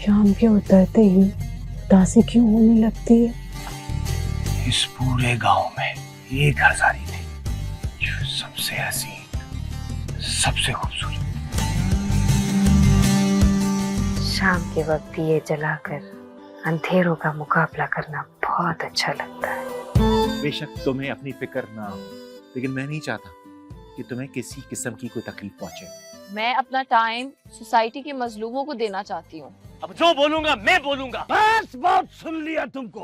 शाम के उतरते ही उदासी क्यों होने लगती है? इस पूरे गांव में एक हजारी थी जो सबसे हसीन, सबसे खूबसूरत। शाम के वक्त दिए जलाकर अंधेरों का मुकाबला करना बहुत अच्छा लगता है। बेशक तुम्हें अपनी फिक्र ना हो, लेकिन मैं नहीं चाहता कि तुम्हें किसी किस्म की कोई तकलीफ पहुंचे। मैं अपना टाइम सोसाइटी के मजलूमों को देना चाहती हूँ। अब जो बोलूंगा मैं बोलूंगा। बस बहुत सुन लिया तुमको।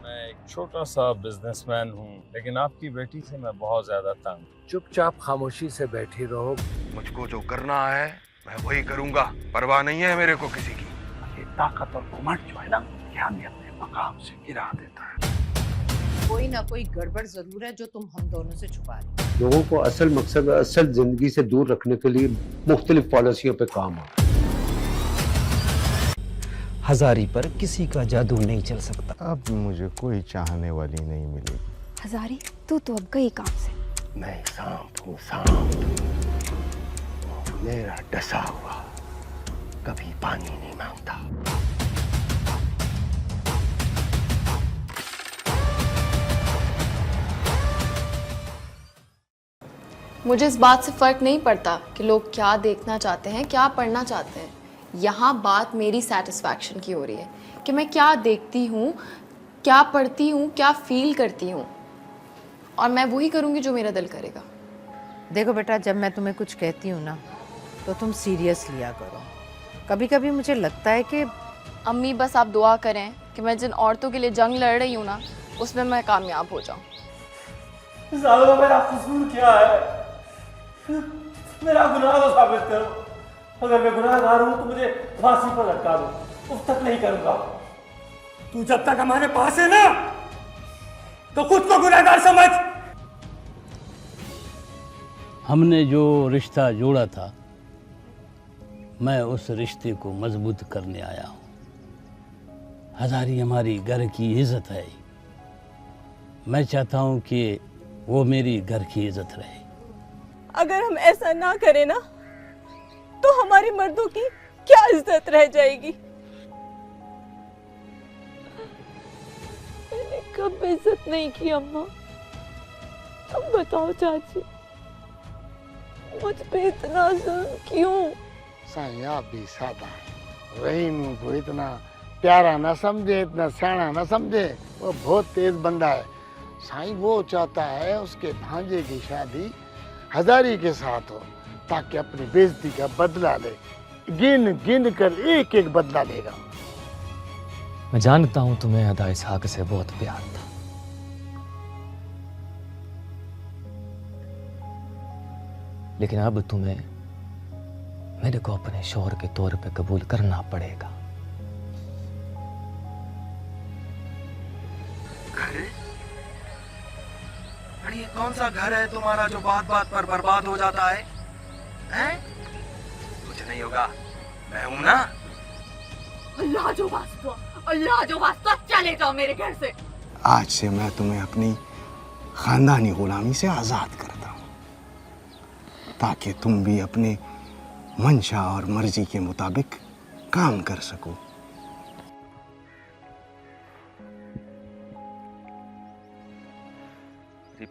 मैं एक छोटा सा बिजनेसमैन हूँ, लेकिन आपकी बेटी से मैं बहुत ज्यादा तंग। चुपचाप खामोशी से बैठी रहो। मुझको जो करना है मैं वही करूंगा, परवाह नहीं है मेरे को किसी की। ये ताकत और घमंड जो है ना, ये हमें अपने मकाम से गिरा देता है। कोई ना कोई गड़बड़ जरूर है जो तुम हम दोनों से छुपा रहे। लोगों को असल मकसद असल जिंदगी से दूर रखने के लिए मुख्तलिफ पॉलिसियों पे काम हो। हजारी पर किसी का जादू नहीं चल सकता। अब मुझे कोई चाहने वाली नहीं मिलेगी। हजारी तू तो अब गई काम से। मैं सांप हूँ, सांप। मेरा डसा हुआ कभी पानी नहीं मांगता। मुझे इस बात से फ़र्क नहीं पड़ता कि लोग क्या देखना चाहते हैं, क्या पढ़ना चाहते हैं। यहाँ बात मेरी सेटिस्फैक्शन की हो रही है कि मैं क्या देखती हूँ, क्या पढ़ती हूँ, क्या फील करती हूँ, और मैं वही करूँगी जो मेरा दिल करेगा। देखो बेटा, जब मैं तुम्हें कुछ कहती हूँ ना तो तुम सीरियस लिया करो। कभी कभी मुझे लगता है कि अम्मी बस आप दुआ करें कि मैं जिन औरतों के लिए जंग लड़ रही हूँ ना, उसमें मैं कामयाब हो जाऊँ। मेरा कसूर क्या है? मेरा गुनाह तो साबित करो। अगर मैं गुनाहगार हूं तो मुझे फांसी पर लटका दो, उस तक नहीं करूंगा। तू जब तक हमारे पास है ना, तो खुद को गुनाहगार समझ। हमने जो रिश्ता जोड़ा था, मैं उस रिश्ते को मजबूत करने आया हूं। हजारी हमारी घर की इज्जत है। मैं चाहता हूं कि वो मेरी घर की इज्जत रहे। अगर हम ऐसा ना करें ना, तो हमारी मर्दों की क्या इज्जत रह जाएगी? मैंने कब इज्जत नहीं की अम्मा? अब बताओ चाची, मुझ पे इतना जुल्म क्यों? साईं आप भी सादा, रहीम को इतना प्यारा ना समझे, इतना सियाना ना समझे। वो बहुत तेज बंदा है। साईं वो चाहता है उसके भांजे की शादी हजारी के साथ हो, ताकि अपनी बेइज्जती का बदला ले। गिन गिन कर एक एक बदला लेगा। मैं जानता हूं तुम्हें अदा इसहाक से बहुत प्यार था, लेकिन अब तुम्हें मेरे को अपने शौहर के तौर पे कबूल करना पड़ेगा। ये कौन सा घर है तुम्हारा जो बात बात पर बर्बाद हो जाता है? हैं? कुछ नहीं होगा, मैं हूं ना। अल्लाह जो वास्ता, अल्लाह जो वास्ता, चले जाओ मेरे घर से। आज से मैं तुम्हें अपनी खानदानी गुलामी से आजाद करता हूँ, ताकि तुम भी अपने मंशा और मर्जी के मुताबिक काम कर सको।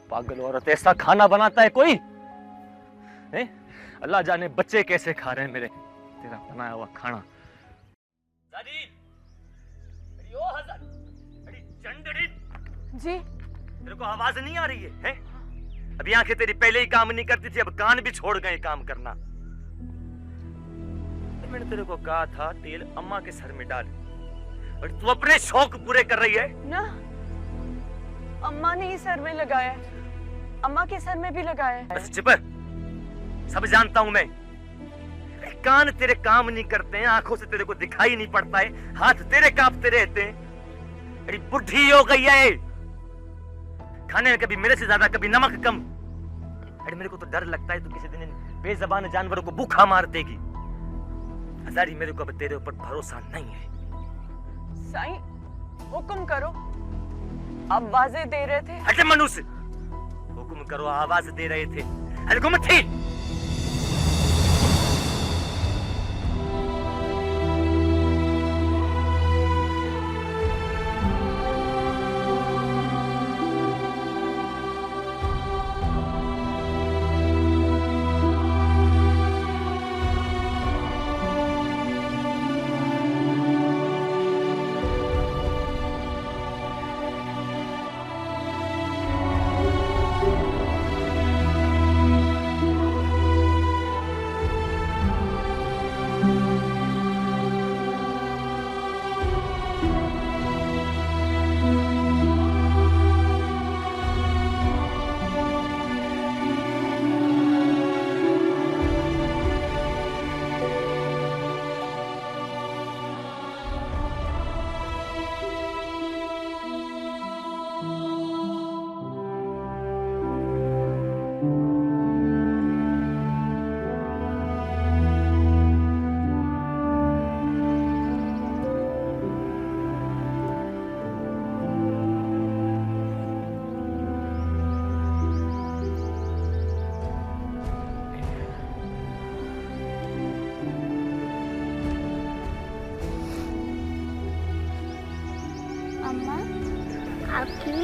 पागल औरत, ऐसा खाना बनाता है कोई? अल्लाह जाने बच्चे कैसे खा रहे हैं मेरे तेरा बनाया हुआ खाना। जी तेरे को आवाज नहीं आ रही है? अभी आंखें तेरी पहले ही काम नहीं करती थी, अब कान भी छोड़ गए काम करना। तो मैंने तेरे को कहा था तेल अम्मा के सर में डाल, और तू अपने शौक पूरे कर रही है ना। अम्मा ने ही सर में लगाया है, अम्मा के सर में भी लगाया है। बस चुप, सब जानता हूं मैं। कान तेरे काम नहीं करते हैं, आंखों से तेरे को दिखाई नहीं पड़ता है, हाथ तेरे कांपते रहते हैं। अरे बुढ़ी हो गई है, खाने में कभी मेरे से ज्यादा, कभी नमक कम। अरे मेरे को तो डर लगता है तू किसी दिन इन बेज़बान जानवरों को भूखा मार देगी। हजारी, मेरे को अब तेरे ऊपर भरोसा नहीं है। साईं हुक्म करो, आवाजें दे रहे थे। अरे मनुष्य, हुक्म करो, आवाज दे रहे थे। अरे गुमथी,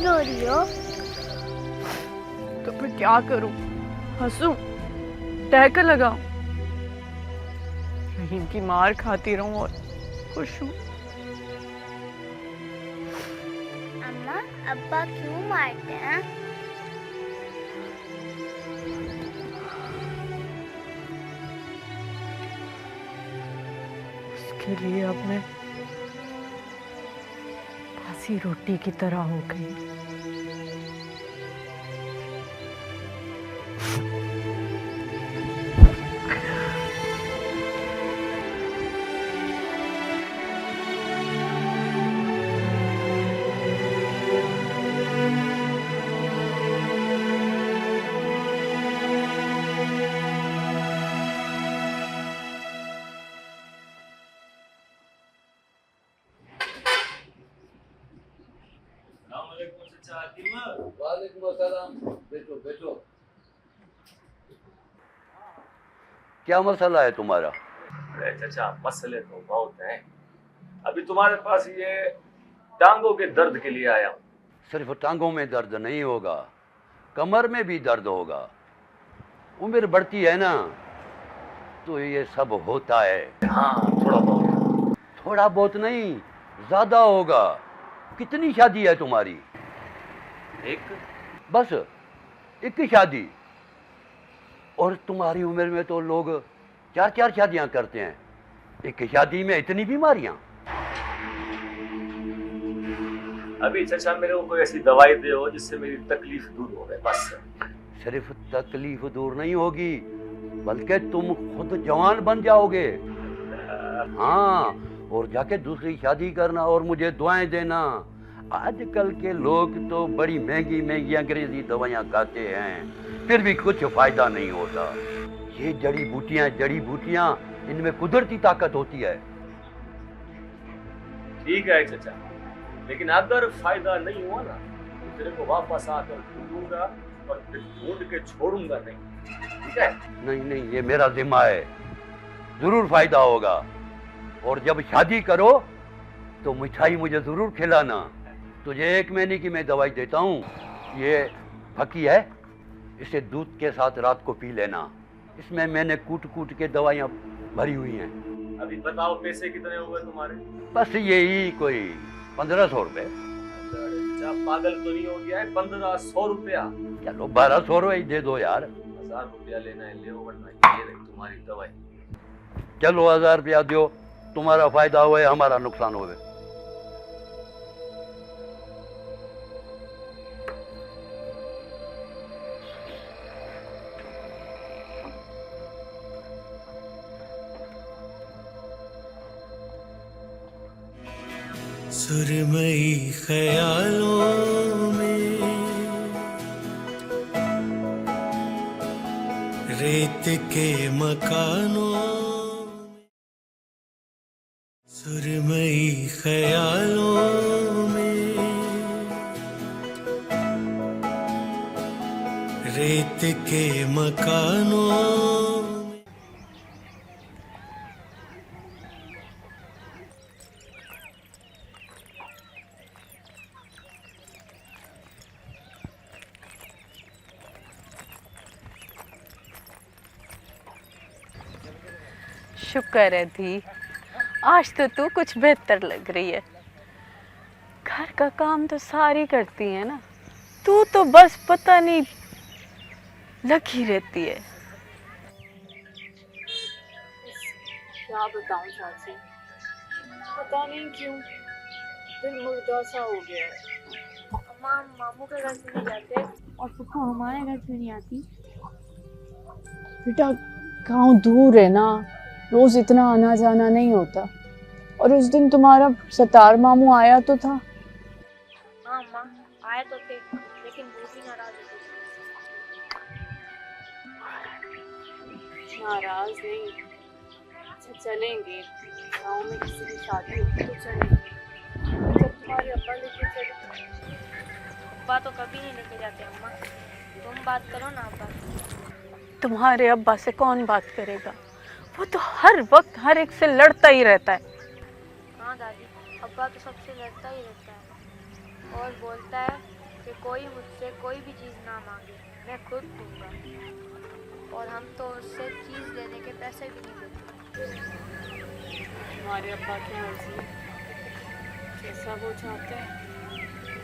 रो रही हो? तो फिर क्या करूं? हंसूं? टहका लगाऊं? इनकी मार खाती रहूं और खुश हूं? अम्मा, अब्बा क्यों मारते हैं? उसके लिए अब मैं बासी रोटी की तरह हो गई। वालेकुम अस्सलाम। बैठो बैठो। क्या मसला है तुम्हारा? अरे चाचा मसले तो बहुत हैं। अभी तुम्हारे पास ये टांगों के दर्द के लिए आया हूँ। सिर्फ टांगों में दर्द नहीं होगा, कमर में भी दर्द होगा। उम्र बढ़ती है ना, तो ये सब होता है। हाँ थोड़ा बहुत। थोड़ा बहुत नहीं, ज्यादा होगा। कितनी शादी है तुम्हारी? एक। बस एक ही शादी? और तुम्हारी उम्र में तो लोग 4-4 शादियां करते हैं। एक शादी में इतनी बीमारियां। अभी चाचा मेरे को कोई ऐसी दवाई दे जिससे मेरी तकलीफ दूर हो गए बस। सिर्फ तकलीफ दूर नहीं होगी, बल्कि तुम खुद जवान बन जाओगे। हाँ, और जाके दूसरी शादी करना और मुझे दुआएं देना। आजकल के लोग तो बड़ी महंगी महंगी अंग्रेजी दवाइयाँ खाते हैं, फिर भी कुछ फायदा नहीं होता। ये जड़ी बूटियाँ इनमें कुदरती ताकत होती है। ठीक है चाचा, लेकिन अगर फायदा नहीं हुआ ना तो तेरे को वापस आकर ढूंढूंगा और फिर ढूंढ के छोड़ूंगा नहीं। ठीक है? नहीं, ये मेरा जिम्मा है। जरूर फायदा होगा। और जब शादी करो तो मिठाई मुझे जरूर खिलाना। तुझे 1 महीने की मैं दवाई देता हूँ। ये फकी है, इसे दूध के साथ रात को पी लेना। इसमें मैंने कूट के दवाइयाँ भरी हुई हैं। अभी बताओ पैसे कितने हुए तुम्हारे? बस यही कोई 1500 रुपए। अच्छा पागल तो नहीं हो गया है? 1500 रुपया? चलो 1200 रुपये ही दे दो यार। 1000 रुपया लेना है ले, वरना ये रही तुम्हारी दवाई। चलो 1000 रुपया दो, तुम्हारा फायदा हुए हमारा नुकसान हुए। सुरमई ख्यालों में रेत के मकानों में, सुरमई ख्यालों में रेत के मकानों। शुक्र है धी, आज तो तू कुछ बेहतर लग रही है। घर का काम तो सारी करती है ना, तू तो बस पता नहीं लगी रहती है। क्या बताऊं चाची, पता नहीं क्यों दिल मुर्दा सा हो गया है। अम्मा, मामू के घर से नहीं जाते और फूफा हमारे घर से नहीं आती। बेटा गाँव दूर है ना, रोज इतना आना जाना नहीं होता। और उस दिन तुम्हारा सतार मामू आया तो था। हाँ अम्मा, आए तो थे, लेकिन बूजी नाराज हो गई। नाराज नहीं, अच्छा चलेंगे। गाँव में किसी की शादी होती तो चलेंगे, जब तुम्हारे अब्बा लेके चले। अब्बा तो कभी नहीं लेके जाते अम्मा, तुम बात करो ना अब्बा। तुम्हारे अब्बा से कौन बात करेगा? वो तो हर वक्त हर एक से लड़ता ही रहता है। हाँ दादी, अब्बा तो सबसे लड़ता ही रहता है और बोलता है कि कोई मुझसे कोई भी चीज़ ना मांगे, मैं खुद दूंगा। और हम तो उससे चीज़ लेने के पैसे भी नहीं देते। हमारे अब्बा की मर्जी है, जैसा वो चाहते हैं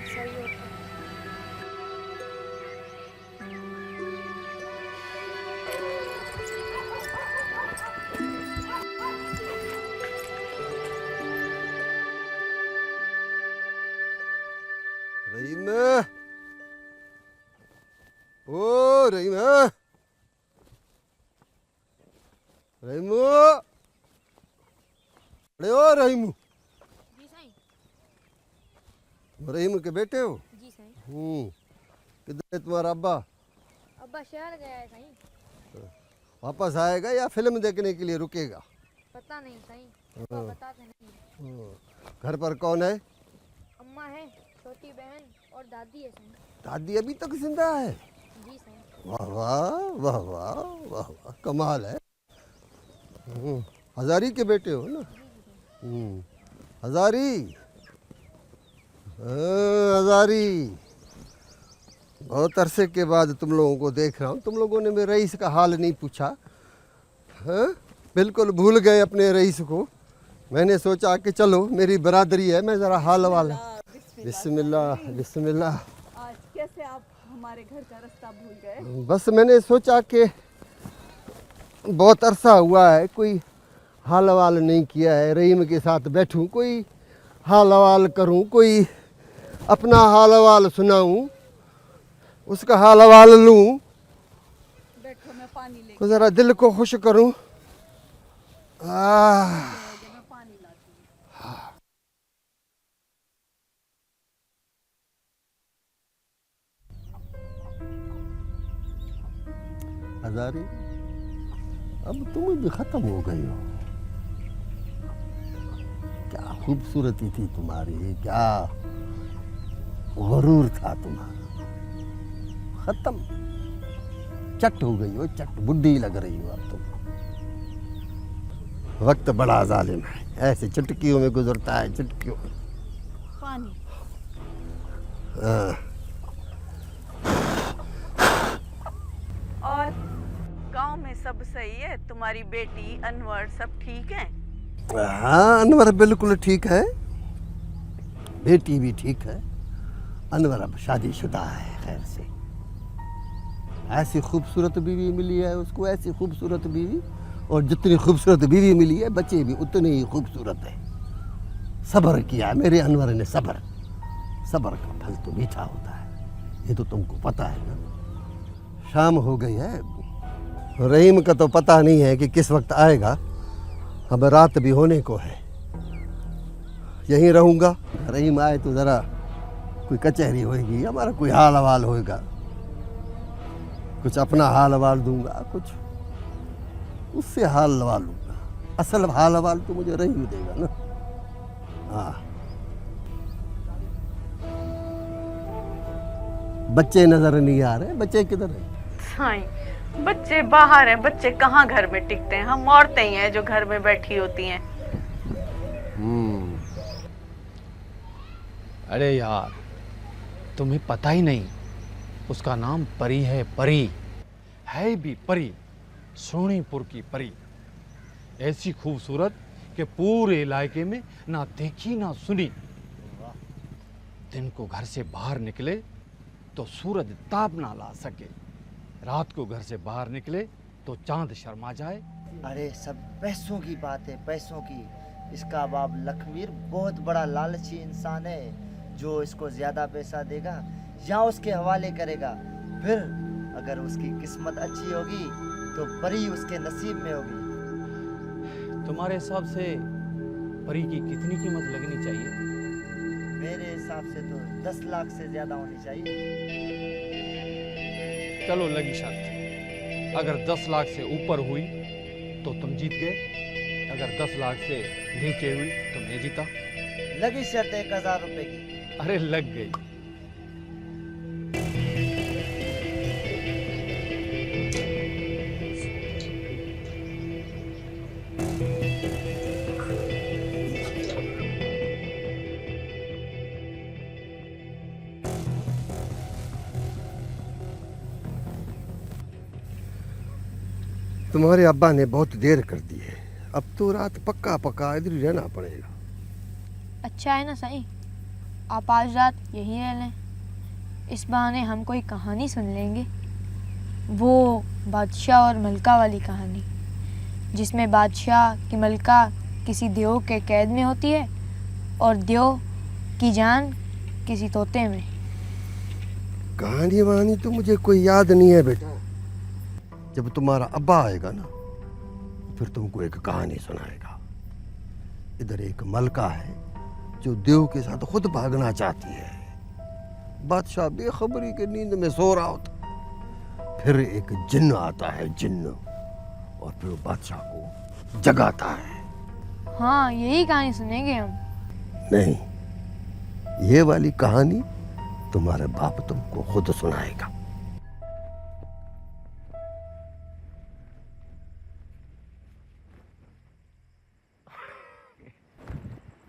सही होता है। रहीम, ओ रहीम, रहीमू, अरे ओ रहीमू, जी साईं। रहीम के बेटे हो? जी साईं। किधर है तुम्हारा अब्बा? अब्बा शहर गया है साईं। वापस आएगा या फिल्म देखने के लिए रुकेगा? पता नहीं साईं, अब्बा बताते नहीं। घर पर कौन है? अम्मा है, छोटी बहन और दादी है साईं। दादी अभी तक जिंदा है? जी साईं। वाह वाह वाह वाह वाह वाह, कमाल है। हजारी के बेटे हो ना? हजारी, हजारी, बहुत अरसे के बाद तुम लोगों को देख रहा हूँ। तुम लोगों ने मेरे रईस का हाल नहीं पूछा, हाँ? बिल्कुल भूल गए अपने रईस को। मैंने सोचा कि चलो मेरी बरादरी है, मैं ज़रा हाल वाला। बिस्मिल्लाह बिस्मिल्लाह। आज कैसे आप हमारे घर का रास्ता भूल गए? बस मैंने सोचा कि बहुत अरसा हुआ है, कोई हाल वाल नहीं किया है। रहीम के साथ बैठूं, कोई हाल वाल करूं, कोई अपना हाल वाल सुनाऊं, उसका हाल वाल लूं, बैठो मैं पानी लेके तो ज़रा दिल को खुश करूं। मैं पानी लाती हूँ। हजारी, अब तुम भी खत्म हो गई हो। क्या खूबसूरती थी तुम्हारी, क्या गुरूर था तुम्हारा, खत्म, चट हो गई हो, चट, बुढ़ी लग रही हो अब तुम। वक्त बड़ा जालिम है, ऐसे चुटकियों में गुजरता है, चुटकियों में। पानी। और गांव में सब सही है? तुम्हारी बेटी अनवर सब ठीक है? हाँ, अनवर बिल्कुल ठीक है, बेटी भी ठीक है। अनवर अब शादीशुदा है, खैर से। ऐसी खूबसूरत बीवी मिली है उसको, ऐसी खूबसूरत बीवी, और जितनी खूबसूरत बीवी मिली है बच्चे भी उतने ही खूबसूरत है। सब्र किया मेरे अनवर ने, सब्र। सब्र का फल तो मीठा होता है, ये तो तुमको पता है ना। शाम हो गई है, रहीम का तो पता नहीं है कि किस वक्त आएगा। अब रात भी होने को है, यहीं रहूँगा। रहीम आए तो ज़रा कोई कचहरी होएगी, हमारा कोई हाल हवाल होएगा, कुछ अपना हाल हवाल दूंगा, कुछ उससे हाल हवाल लूँगा। असल हाल हवाल तो मुझे रहीम देगा ना। हाँ, बच्चे नजर नहीं आ रहे, बच्चे किधर हैं? साईं, बच्चे बाहर हैं, बच्चे कहाँ घर में टिकते हैं, हम औरतें ही हैं जो घर में बैठी होती हैं। अरे यार, तुम्हें पता ही नहीं, उसका नाम परी है, परी है भी परी, सोनीपुर की परी। ऐसी खूबसूरत कि पूरे इलाके में ना देखी ना सुनी। दिन को घर से बाहर निकले तो सूरज ताप ना ला सके, रात को घर से बाहर निकले तो चांद शर्मा जाए। अरे सब पैसों की बात है, पैसों की। इसका बाप लखवीर बहुत बड़ा लालची इंसान है, जो इसको ज्यादा पैसा देगा या उसके हवाले करेगा, फिर अगर उसकी किस्मत अच्छी होगी तो परी उसके नसीब में होगी। तुम्हारे हिसाब से परी की कितनी कीमत लगनी चाहिए? मेरे हिसाब से तो 10 लाख से ज्यादा होनी चाहिए। चलो लगी शर्त, अगर 10 लाख से ऊपर हुई तो तुम जीत गए, अगर 10 लाख से नीचे हुई तो मैं जीता। लगी शर्त 1000 रुपए की। अरे लग गई। तुम्हारे अब्बा ने बहुत देर कर दी है, अब तो रात पक्का पक्का इधर ही रहना पड़ेगा। अच्छा है ना साईं, आप आज रात यहीं रह लें, इस बहाने हम कोई कहानी सुन लेंगे, वो बादशाह और मलका वाली कहानी, जिसमें बादशाह की मलका किसी देव के कैद में होती है और देव की जान किसी तोते में। कहानी वहानी तो मुझे कोई याद नहीं है बेटा। जब तुम्हारा अब्बा आएगा ना फिर तुमको एक कहानी सुनाएगा। इधर एक मलका है जो देव के साथ खुद भागना चाहती है। बादशाह बेखबरी के नींद में सो रहा होता, फिर एक जिन्न आता है, जिन्न, और फिर बादशाह को जगाता है। हाँ, यही कहानी सुनेंगे हम। नहीं, ये वाली कहानी तुम्हारे बाप तुमको खुद सुनाएगा।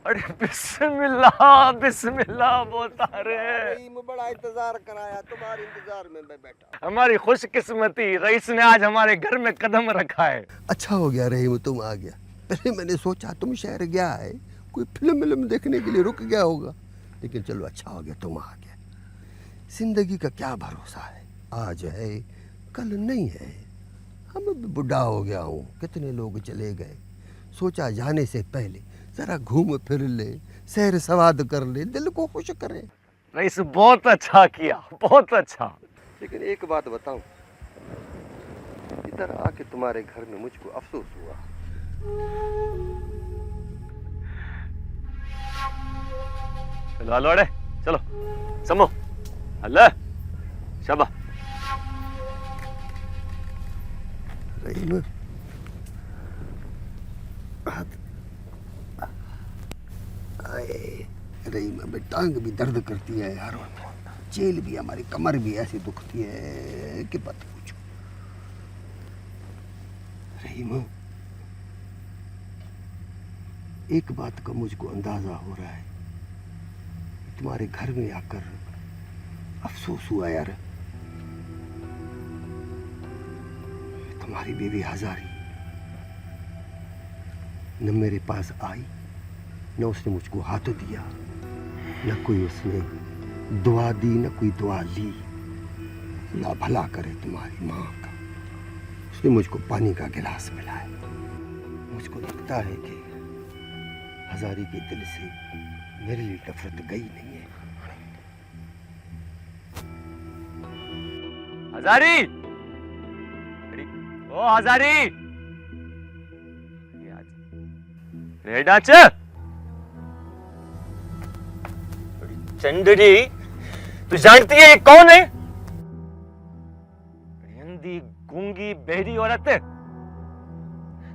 अरे बिस्मिल्लाह बिस्मिल्लाह बोलता रहे। बड़ा इंतजार कराया, तुम्हारे इंतजार में मैं बैठा। हमारी खुशकिस्मती, रईस ने आज हमारे घर में कदम रखा है। अच्छा हो गया रहीम तुम आ गया। पहले मैंने सोचा तुम शहर गया है, कोई फिल्म देखने के लिए रुक गया होगा, लेकिन चलो अच्छा हो गया तुम आ गया। जिंदगी का क्या भरोसा है, आज है कल नहीं है। हम बुढ़ा हो गया हूँ, कितने लोग चले गए। सोचा जाने से पहले जरा घूम फिर ले, सैर सवाद कर ले, दिल को खुश करे। रईस बहुत अच्छा किया, बहुत अच्छा। लेकिन एक बात बताऊं, इधर आके तुम्हारे घर में मुझको अफसोस हुआ। चलो अलोड़े, चलो समो अल्लाह शाबा। रहीम रहीम में टांग भी दर्द करती है यार, जेल भी, हमारी कमर भी ऐसी दुखती है कि बात पूछो। रहीम, एक बात का मुझको अंदाजा हो रहा है, तुम्हारे घर में आकर अफसोस हुआ यार। तुम्हारी बीवी हजारी न मेरे पास आई, न उसने मुझको हाथ दिया, न कोई उसने दुआ दी, न कोई दुआ ली। अल्लाह भला करे तुम्हारी माँ का, उसने मुझको पानी का गिलास मिलाया। मुझको लगता है कि हजारी के दिल से मेरे लिए नफरत गई नहीं है। हजारी, ओ हजारी, रेडाच चंदड़ी, तू जानती है ये कौन है? अंधी गूंगी बहरी औरत।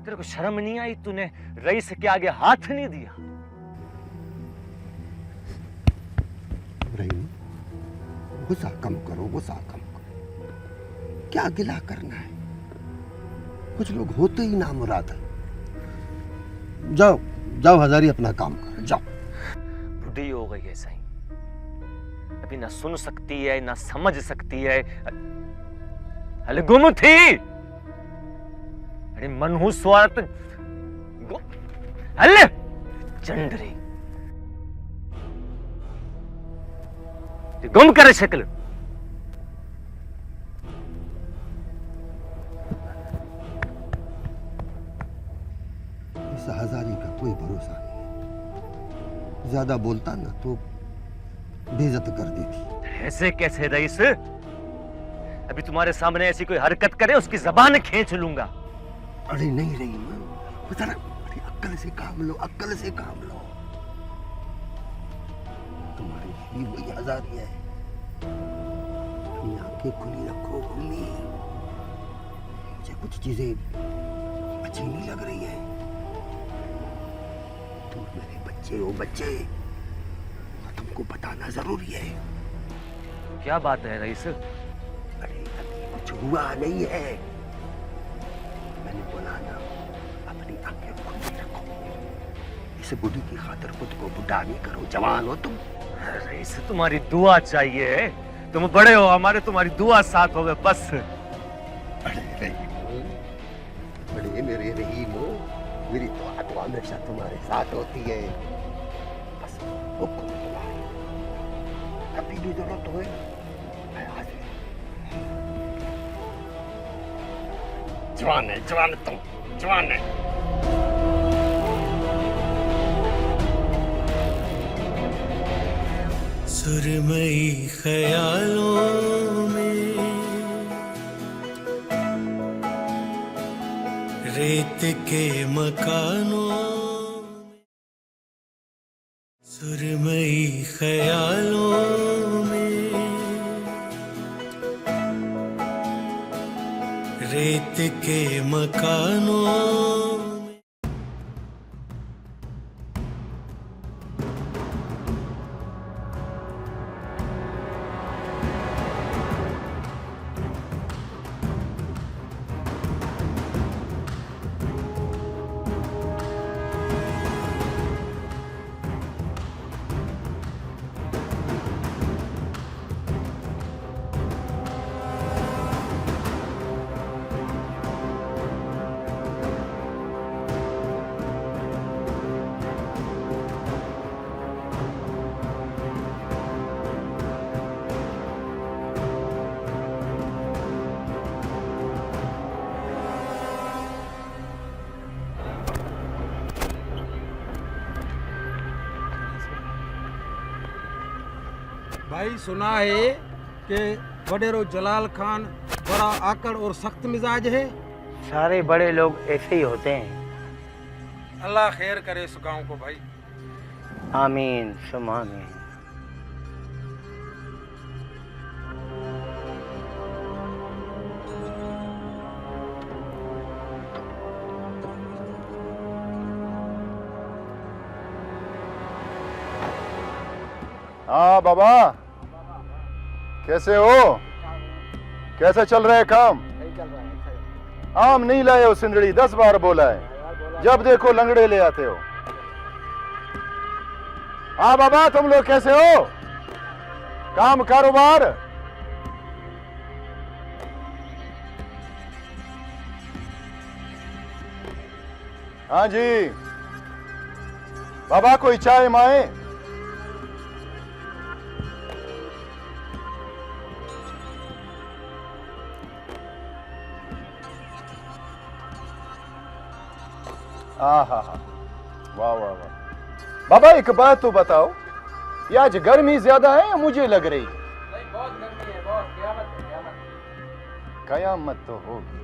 तेरे को शर्म नहीं आई? तूने रईस के आगे हाथ नहीं दिया। रहीम, गुस्सा कम करो, गुस्सा कम करो। क्या गिला करना है? कुछ लोग होते ही नामुराद। जाओ जाओ हजारी, अपना काम करो, जाओ। बुढ़ी हो गई है सही, अभी ना सुन सकती है ना समझ सकती है। अरे गुम थी, अरे मनहूस स्वार्थ, अरे चंडरी गुम करे शक्ल। इस हजारी का कोई भरोसा नहीं, ज्यादा बोलता ना तो बेइज्जत कर देती। ऐसे कैसे रईस? अभी तुम्हारे सामने ऐसी कोई हरकत करे उसकी जबान खींच लूंगा। अरे नहीं रहीम, जरा अक्ल से काम लो, अक्ल से काम लो। तुम्हारी बीवी वही हजारी है। अपनी आंखें खुली रखो, खुली। मुझे कुछ चीजें अच्छी नहीं लग रही है। तुम मेरे बच्चे हो, बच्चे, और तुमको बताना जरूरी है। क्या बात है रईस? अरे अभी कुछ हुआ नहीं है। मैंने बोला ना, अपनी आंखें खुली रखो। इस बूढ़ी की खातिर खुद को बुढ़ा नहीं करो, जवान हो तुम। रईस तुम्हारी दुआ चाहिए, तुम बड़े हो, हमारे तुम्हारी दुआ साथ होवे बस। अरे अरे मेरे रहीम, मेरी दुआ तो हमेशा तुम्हारे साथ होती है। बस हुक्म तुम्हारा, कभी भी जरूरत हो मैं हाजिर। जवान है तुम, जवान है। सुरमई ख्यालों में रेत के मकानों में, सुरमई ख्यालों में रेत के मकानों में। भाई सुना है कि वडेरो जलाल खान बड़ा आकड़ और सख्त मिजाज है। सारे बड़े लोग ऐसे ही होते हैं। अल्लाह खैर करे इस गांव को भाई। आमीन सुम आमीन। हाँ बाबा, कैसे हो? कैसे चल रहे काम? आम नहीं लाए हो सिंदड़ी, 10 बार बोला है। जब देखो लंगड़े ले आते हो। हाँ बाबा, तुम लोग कैसे हो? काम कारोबार? हाँ जी बाबा, कोई चाय माए? हाँ, वाह वाह वाह। बाबा एक बात तो बताओ, ये आज गर्मी ज्यादा है या मुझे लग रही है? नहीं, बहुत गर्मी है, बहुत क़यामत है, क़यामत। कयामत तो होगी।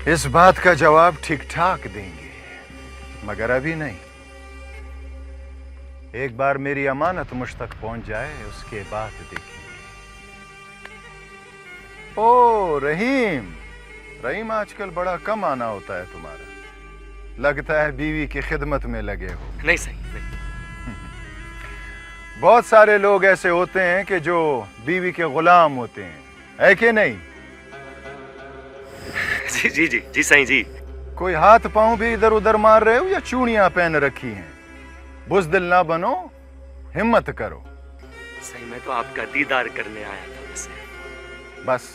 इस बात का जवाब ठीक ठाक देंगे, मगर अभी नहीं। एक बार मेरी अमानत मुझ तक पहुंच जाए, उसके बाद देखेंगे। ओ रहीम, रहीम आजकल बड़ा कम आना होता है तुम्हारा। लगता है बीवी की खिदमत में लगे हो। नहीं सही नहीं। बहुत सारे लोग ऐसे होते हैं कि जो बीवी के गुलाम होते हैं, है कि नहीं? जी जी जी जी सही जी। कोई हाथ पांव भी इधर उधर मार रहे हो या चूड़ियां पहन रखी हैं? बुज़दिल ना बनो, हिम्मत करो। सही मैं तो आपका दीदार करने आया था वैसे। बस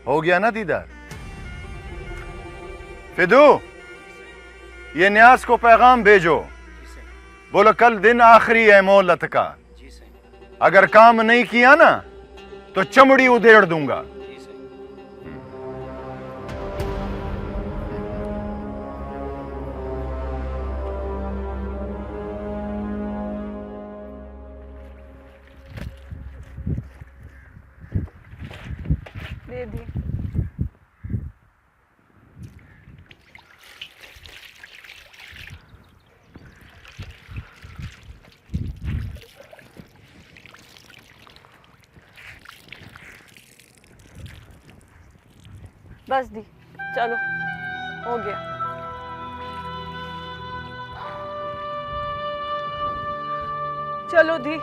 हो गया ना दीदार? फिदू, ये न्यास को पैगाम भेजो, बोलो कल दिन आखिरी है मोहलत का। अगर काम नहीं किया ना तो चमड़ी उधेड़ दूंगा। दे दी। बस दी, चलो हो गया। चलो दी।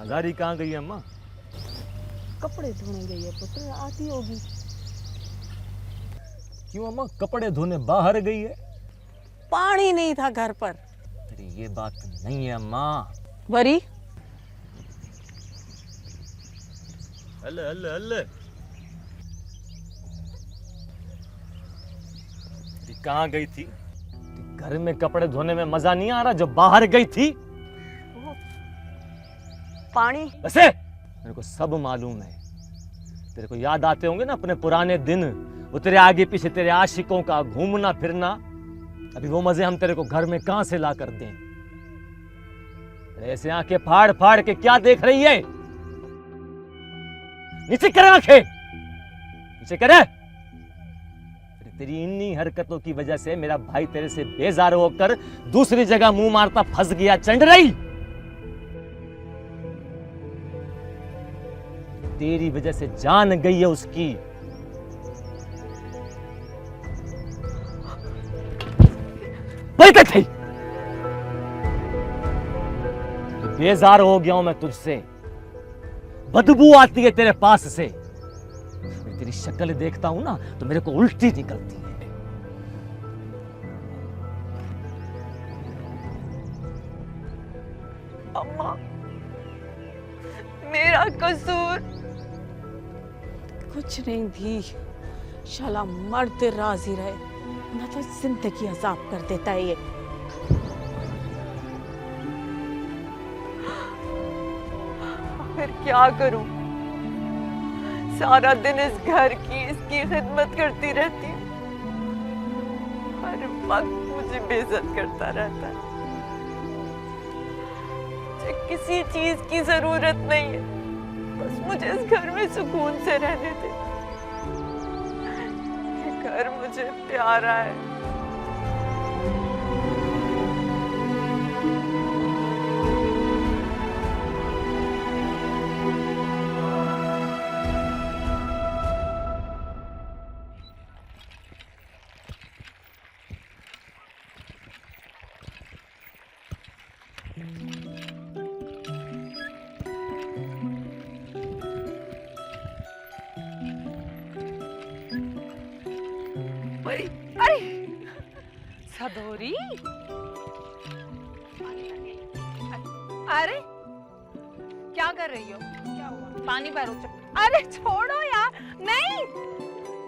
हजारी कहाँ गई है अम्मा? कपड़े धोने गई है पुत्र, आती होगी। क्यों अम्मा कपड़े धोने बाहर गई है? पानी नहीं था घर पर। अरे ये बात नहीं है अम्मा। वरी अल्ले अल्ले अल्ले, कहाँ गई थी? घर में कपड़े धोने में मजा नहीं आ रहा जब बाहर गई थी? पानी वैसे मेरे को सब मालूम है। तेरे को याद आते होंगे ना अपने पुराने दिन, वो तेरे आगे पीछे तेरे आशिकों का घूमना फिरना। अभी वो मजे हम तेरे को घर में कहां से ला कर दें? ऐसे आंखें फाड़ फाड़ के क्या देख रही है? नीचे कर आंखें, नीचे कर। तेरी इन्हीं हरकतों की वजह से मेरा भाई तेरे से बेजार होकर दूसरी जगह मुंह मारता फंस गया। चंड रही, तेरी वजह से जान गई है उसकी। थी बेजार हो गया हूं मैं तुझसे, बदबू आती है तेरे पास से। मैं तेरी शक्ल देखता हूं ना तो मेरे को उल्टी निकलती है। अम्मा, मेरा कसूर कुछ नहीं थी। शाला मर्द राजी रहे ना तो जिंदगी अजाब कर देता है ये। फिर क्या करूं? सारा दिन इस घर की इसकी खिदमत करती रहती हूँ। हर वक्त मुझे बेइज्जत करता रहता है। मुझे किसी चीज की जरूरत नहीं है, बस मुझे इस घर में सुकून से रहने दे। ये घर मुझे प्यारा है। अरे सदोरी, अरे क्या कर रही हो? क्या हुआ? पानी भरो। अरे छोड़ो यार। नहीं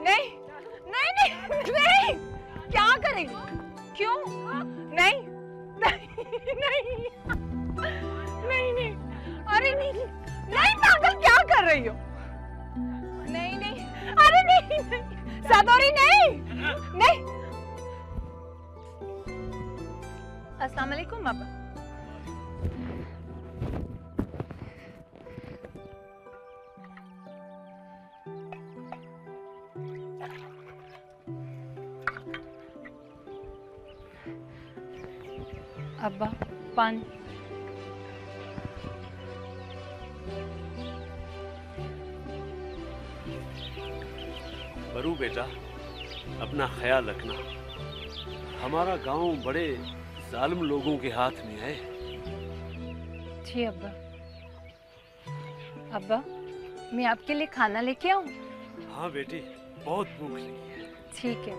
नहीं नहीं नहीं नहीं, क्या करेंगे? क्यों? नहीं नहीं नहीं नहीं नहीं, अरे नहीं नहीं पागल, क्या कर रही हो? नहीं नहीं, अरे नहीं नहीं सदोरी, नहीं नहीं। अस्सलाम वालेकुम बाबा। अब्बा पान। बरू बेटा, अपना ख्याल रखना। हमारा गांव बड़े जालिम लोगों के हाथ में है। जी अब्बा। अब्बा, मैं आपके लिए खाना लेके आऊं? हाँ बेटी, बहुत भूख लगी है। ठीक है।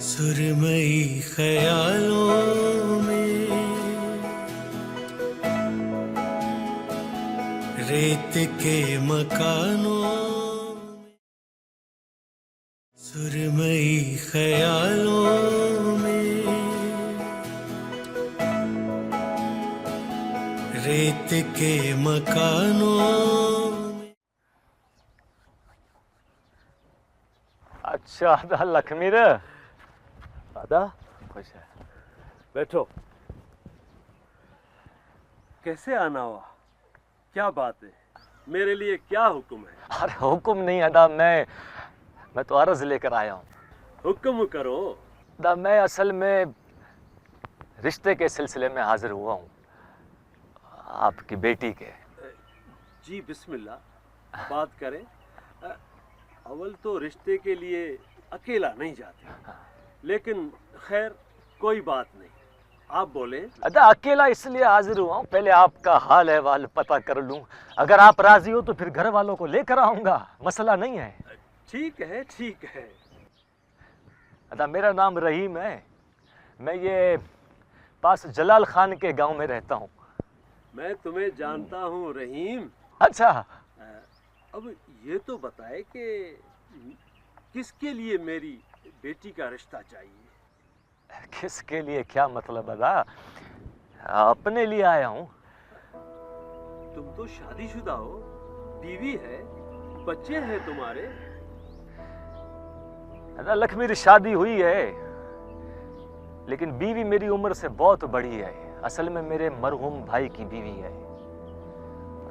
सुरमई ख्यालों में रेत के मकानों में, सुरमई ख्यालों में रेत के मकानों में। अच्छा दा लक्ष्मीर, दादा खुश है। बैठो। कैसे आना हुआ? क्या बात है? मेरे लिए क्या हुक्म है? अरे हुक्म नहीं अदा, मैं तो अर्ज लेकर आया हूँ। हुक्म करो। दा मैं असल में रिश्ते के सिलसिले में हाजिर हुआ हूँ, आपकी बेटी के। जी बिस्मिल्लाह, बात करें। अव्वल तो रिश्ते के लिए अकेला नहीं जाते, लेकिन खैर कोई बात नहीं, आप बोले। अदा अकेला इसलिए हाजिर हुआ हूँ, पहले आपका हाल अहवाल पता कर लूँ। अगर आप राजी हो तो फिर घर वालों को लेकर आऊँगा, मसला नहीं है। ठीक है ठीक है। अदा मेरा नाम रहीम है, मैं ये पास जलाल खान के गांव में रहता हूँ। मैं तुम्हें जानता हूँ रहीम। अच्छा, अब ये तो बताए कि किसके लिए मेरी बेटी का रिश्ता चाहिए? किसके लिए क्या मतलब अदा, अपने लिए आया हूँ। तुम तो शादीशुदा हो, बीवी है, बच्चे हैं तुम्हारे। अदा लक्ष्मी शादी हुई है, लेकिन बीवी मेरी उम्र से बहुत बड़ी है। असल में मेरे मरहूम भाई की बीवी है।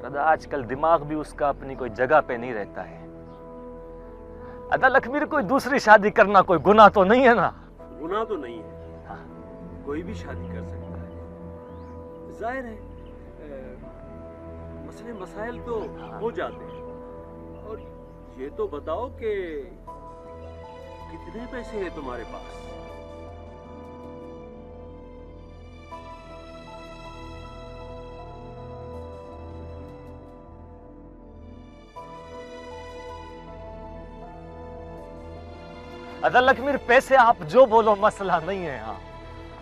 अदा आजकल दिमाग भी उसका अपनी कोई जगह पे नहीं रहता है। अदा लक्ष्मी कोई दूसरी शादी करना कोई गुनाह तो नहीं है ना? गुनाह तो नहीं है। हाँ। कोई भी शादी कर सकता है, जाहिर है मसले मसाइल तो हो जाते हैं। और ये तो बताओ कि कितने पैसे हैं तुम्हारे पास? अदा लक्ष्मी पैसे आप जो बोलो, मसला नहीं है। हाँ,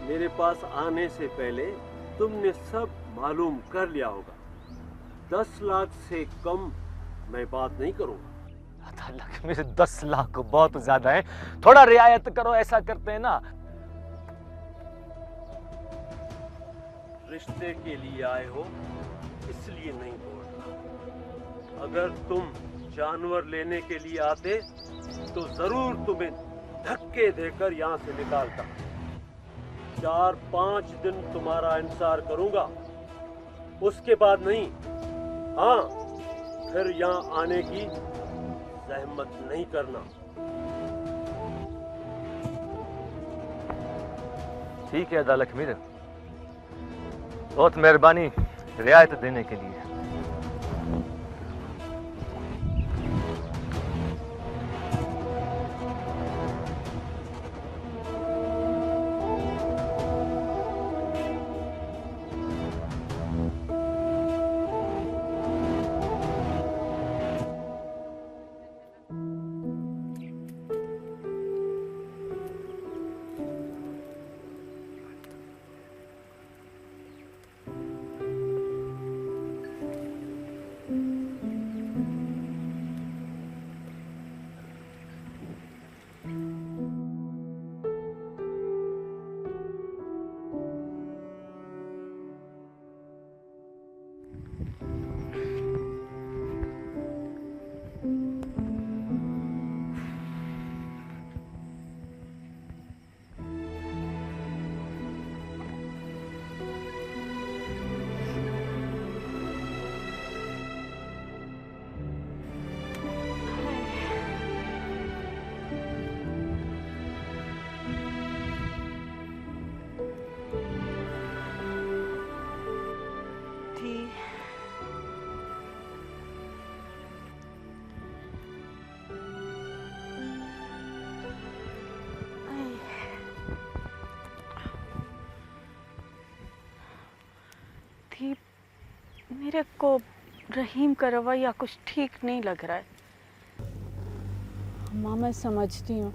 मेरे पास आने से पहले तुमने सब मालूम कर लिया होगा। 10 लाख से कम मैं बात नहीं करूंगा। अदा लक्ष्मी 10 लाख बहुत ज्यादा है, थोड़ा रियायत करो। ऐसा करते हैं ना, रिश्ते के लिए आए हो इसलिए नहीं बोल रहा। अगर तुम जानवर लेने के लिए आते तो जरूर तुम्हें धक्के देकर यहाँ से निकालता। 4-5 दिन तुम्हारा इंतजार करूंगा, उसके बाद नहीं। हाँ, फिर यहाँ आने की जहमत नहीं करना। ठीक है अदा लक्ष्मी, बहुत मेहरबानी रियायत देने के लिए। मेरे को रहीम का रवैया कुछ ठीक नहीं लग रहा है। माँ मैं समझती हूँ,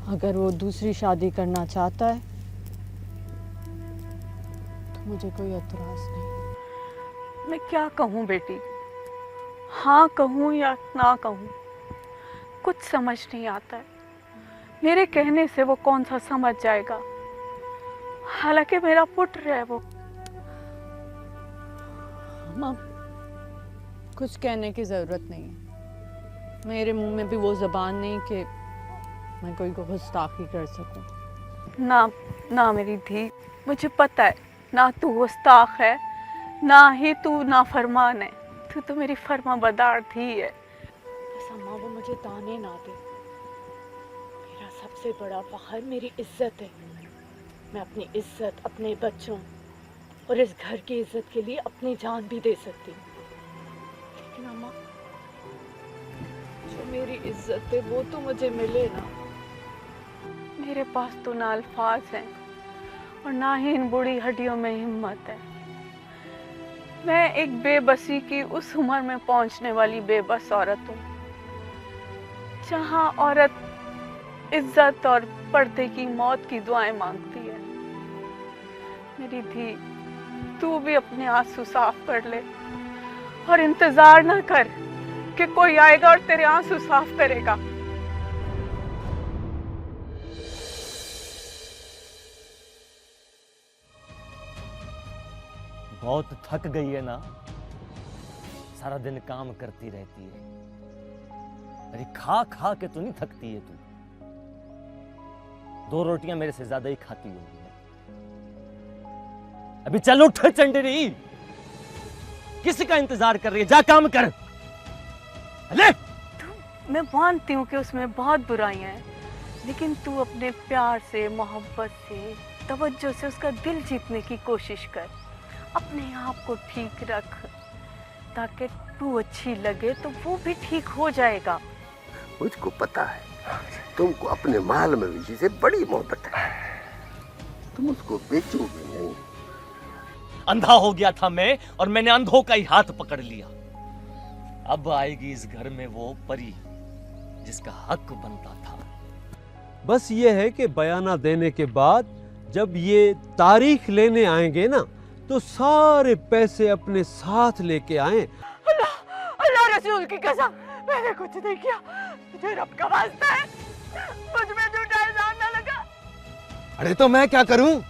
अगर वो दूसरी शादी करना चाहता है तो मुझे कोई एतराज नहीं। मैं क्या कहूँ बेटी, हाँ कहूँ या ना कहूँ, कुछ समझ नहीं आता है। मेरे कहने से वो कौन सा समझ जाएगा, हालांकि मेरा पुत्र है वो। माँ कुछ कहने की ज़रूरत नहीं है, मेरे मुंह में भी वो ज़बान नहीं कि मैं कोई को गुस्ताखी कर सकूं। ना ना मेरी धी, मुझे पता है ना तू गुस्ताख है, ना ही तू नाफरमान है, तू तो मेरी फर्माबरदार धी है। बस अम्मा वो मुझे ताने ना दे, मेरा सबसे बड़ा फख्र मेरी इज्जत है। मैं अपनी इज्जत, अपने बच्चों और इस घर की इज्जत के लिए अपनी जान भी दे सकती हूँ, लेकिन अम्मा जो मेरी इज्जत है वो तो मुझे मिले ना। मेरे पास तो ना अल्फाज हैं और ना ही इन बूढ़ी हड्डियों में हिम्मत है। मैं एक बेबसी की उस उम्र में पहुंचने वाली बेबस औरत हूँ जहाँ औरत इज्जत और पर्दे की मौत की दुआएं मांगती है। मेरी धी, तू भी अपने आंसू साफ कर ले और इंतजार ना कर कि कोई आएगा और तेरे आंसू साफ करेगा। बहुत थक गई है ना, सारा दिन काम करती रहती है। अरे खा खा के तो नहीं थकती है तू? 2 रोटियां मेरे से ज्यादा ही खाती होगी। अभी चल उठ चंडरी, किसका इंतजार कर रही है? जा काम कर। अले मैं मानती हूँ कि उसमें बहुत बुराइयां हैं, लेकिन तू अपने प्यार से, मोहब्बत से, तवज्जो से उसका दिल जीतने की कोशिश कर। अपने आप को ठीक रख ताकि तू अच्छी लगे तो वो भी ठीक हो जाएगा। मुझको पता है तुमको अपने माल मवेशी से बड़ी मोहब्बत है, तुम उसको बेचोगे नहीं। अंधा हो गया था मैं और मैंने अंधों का ही हाथ पकड़ लिया। अब आएगी इस घर में वो परी जिसका हक बनता था। बस ये है कि बयाना देने के बाद जब ये तारीख लेने आएंगे ना, तो सारे पैसे अपने साथ लेके आए। अल्लाह रसूल की कसम, मैंने कुछ नहीं किया। तुझे रब का वास्ता है, मुझ में झूठा इल्जाम न लगा। अरे तो मैं क्या करूं?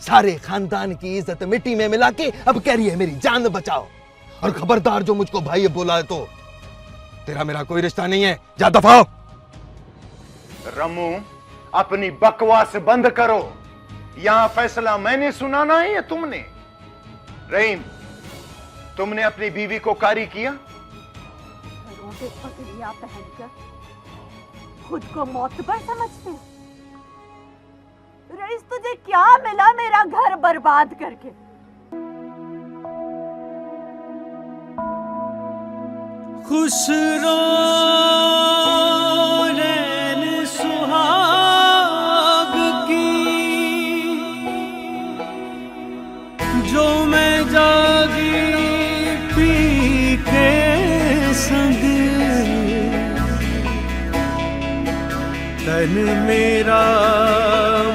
सारे खानदान की इज्जत मिट्टी में मिला के अब कह रही है मेरी जान बचाओ। और खबरदार जो मुझको भाई बोला है तो तेरा मेरा कोई रिश्ता नहीं है, जा दफा हो। रमू, अपनी बकवास बंद करो। यहां फैसला मैंने सुनाना है या तुमने? रहीम, तुमने अपनी बीवी को कारी किया? घरों के पगड़ियां पहनकर खुद को मोतबर समझते हो? रईस, तुझे क्या मिला मेरा घर बर्बाद करके? खुश रैन सुहाग की जो मैं जागी पी के संग, तन मेरा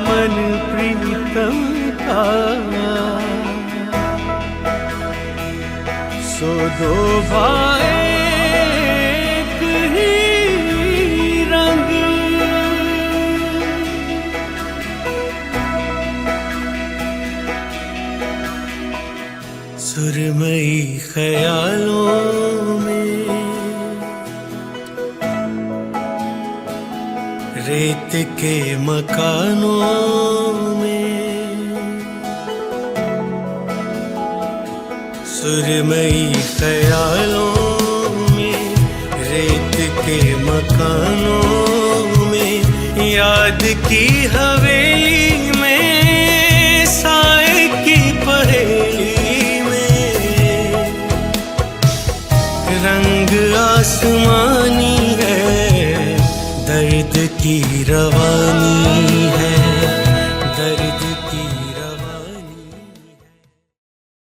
मन प्रीतम का, सो दो भाई सुरमई ख्यालों में रेत के मकानों में, सुरमई ख्यालों में रेत के मकानों में, याद की हवेली में साए की पहेली, रंग आसमानी है दर्द की रवानी।